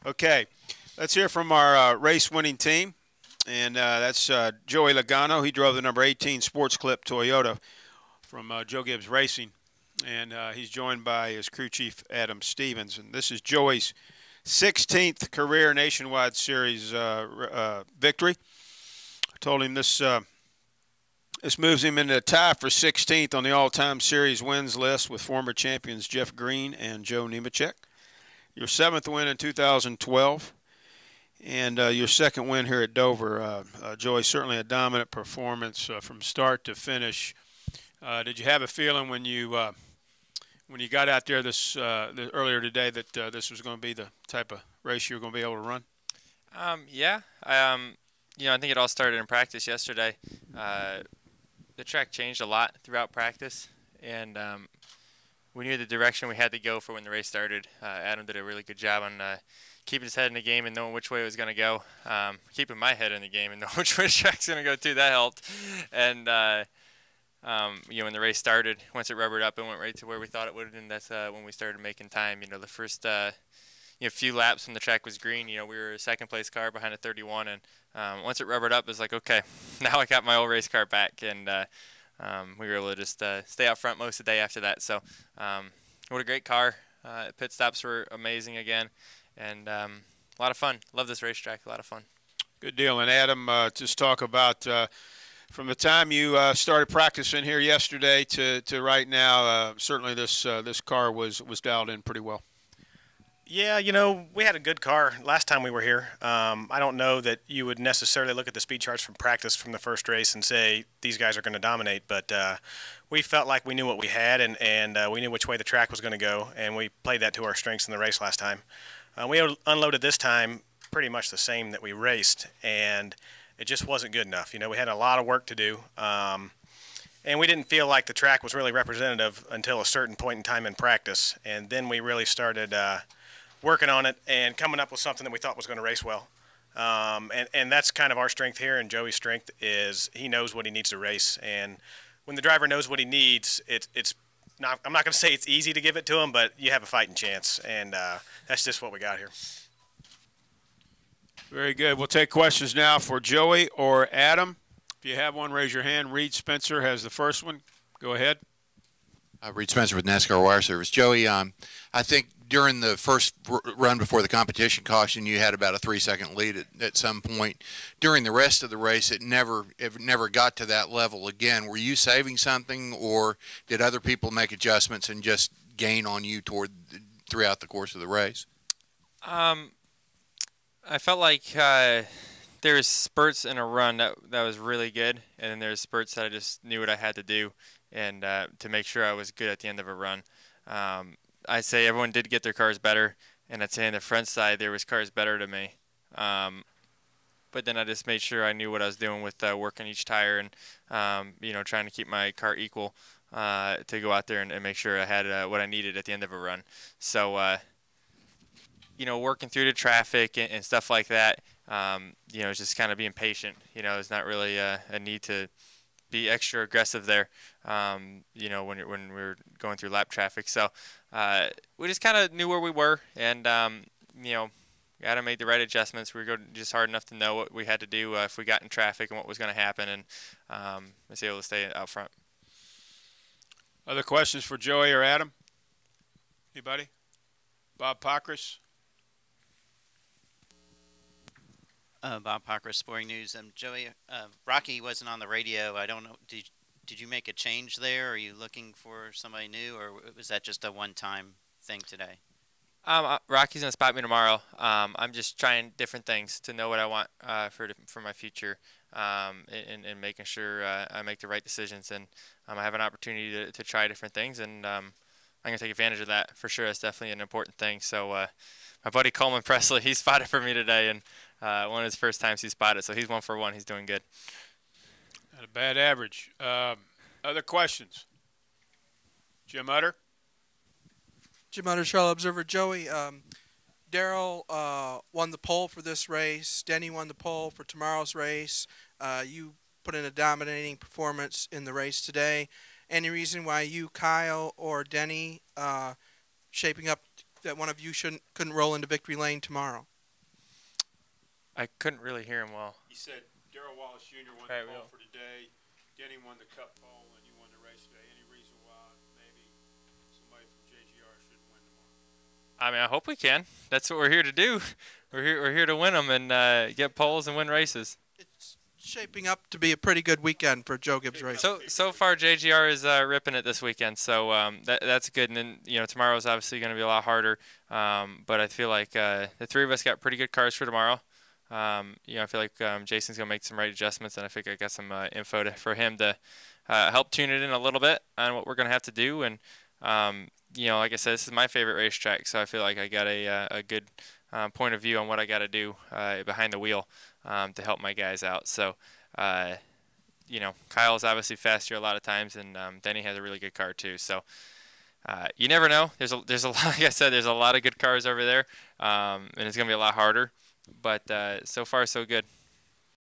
Okay, let's hear from our race-winning team, and that's Joey Logano. He drove the number 18 Sports Clip Toyota from Joe Gibbs Racing, and he's joined by his crew chief, Adam Stevens. And this is Joey's 16th career Nationwide Series victory. I told him this moves him into a tie for 16th on the all-time series wins list with former champions Jeff Green and Joe Nemechek. Your 7th win in 2012, and your 2nd win here at Dover. Joey, certainly a dominant performance from start to finish. Did you have a feeling when you got out there earlier today that this was going to be the type of race you were going to be able to run? Yeah. I think it all started in practice yesterday. The track changed a lot throughout practice, and we knew the direction we had to go for when the race started. Adam did a really good job on keeping his head in the game and knowing which way it was going to go. Keeping my head in the game and knowing which way the track's going to go too, that helped. And when the race started, once it rubbered up, it went right to where we thought it would, and that's when we started making time. The first few laps when the track was green, we were a second-place car behind a 31, and once it rubbered up, it was like, okay, now I got my old race car back, and we were able to just stay out front most of the day after that. So what a great car. Pit stops were amazing again, and a lot of fun. Love this racetrack, a lot of fun. Good deal. And Adam, just talk about from the time you started practicing here yesterday to right now, certainly this car was dialed in pretty well. Yeah, we had a good car last time we were here. I don't know that you would necessarily look at the speed charts from practice from the first race and say these guys are going to dominate, but we felt like we knew what we had, and we knew which way the track was going to go, and we played that to our strengths in the race last time. We unloaded this time pretty much the same that we raced, and it just wasn't good enough. We had a lot of work to do, and we didn't feel like the track was really representative until a certain point in time in practice, and then we really started working on it and coming up with something that we thought was going to race well. And that's kind of our strength here, and Joey's strength is he knows what he needs to race. And when the driver knows what he needs, it's not, I'm not going to say it's easy to give it to him, but you have a fighting chance, and that's just what we got here. Very good. We'll take questions now for Joey or Adam. If you have one, raise your hand. Reed Spencer has the first one. Go ahead. Reed Spencer with NASCAR Wire Service. Joey, I think during the first run before the competition caution, you had about a 3-second lead at some point. During the rest of the race, it never got to that level again. Were you saving something, or did other people make adjustments and just gain on you throughout the course of the race? I felt like there was spurts in a run that was really good, and then there's spurts that I just knew what I had to do and to make sure I was good at the end of a run. I'd say everyone did get their cars better, and I'd say on the front side there was cars better to me. But then I just made sure I knew what I was doing with working each tire and trying to keep my car equal to go out there and make sure I had what I needed at the end of a run. So working through the traffic and stuff like that, just kind of being patient. There's not really a need to be extra aggressive there, when we were going through lap traffic. So we just kind of knew where we were, and got to make the right adjustments. We were just hard enough to know what we had to do if we got in traffic and what was going to happen, and was able to stay out front. Other questions for Joey or Adam? Anybody? Bob Pockris. Bob Pockris, Sporting News. Joey, Rocky wasn't on the radio. I don't know. Did you make a change there? Are you looking for somebody new, or was that just a one-time thing today? Rocky's gonna spot me tomorrow. I'm just trying different things to know what I want for my future, and making sure I make the right decisions. And I have an opportunity to try different things, and I'm gonna take advantage of that for sure. That's definitely an important thing. So my buddy Coleman Presley, he spotted for me today, and one of his first times he spotted. So he's 1 for 1. He's doing good. Not a bad average. Other questions? Jim Utter. Jim Utter, Charlotte Observer. Joey, Darrell won the pole for this race. Denny won the pole for tomorrow's race. You put in a dominating performance in the race today. Any reason why you, Kyle, or Denny shaping up that one of you couldn't roll into victory lane tomorrow? I couldn't really hear him well. He said Darrell Wallace Jr. won Right, the pole Will. for today. Denny won the cup pole, and you won the race today. Any reason why maybe somebody from JGR shouldn't win tomorrow? I mean, I hope we can. That's what we're here to do. We're here to win them and get poles and win races. It's shaping up to be a pretty good weekend for Joe Gibbs Racing. So far, JGR is ripping it this weekend, so that's good. And then tomorrow's obviously going to be a lot harder. But I feel like the three of us got pretty good cars for tomorrow. I feel like Jason's going to make some right adjustments, and I think I got some info for him to help tune it in a little bit on what we're going to have to do. And like I said, this is my favorite racetrack, so I feel like I got a good point of view on what I got to do behind the wheel to help my guys out. So, Kyle's obviously fast here a lot of times, and Denny has a really good car too. So, you never know. There's a lot, like I said, there's a lot of good cars over there, and it's gonna be a lot harder. But so far, so good.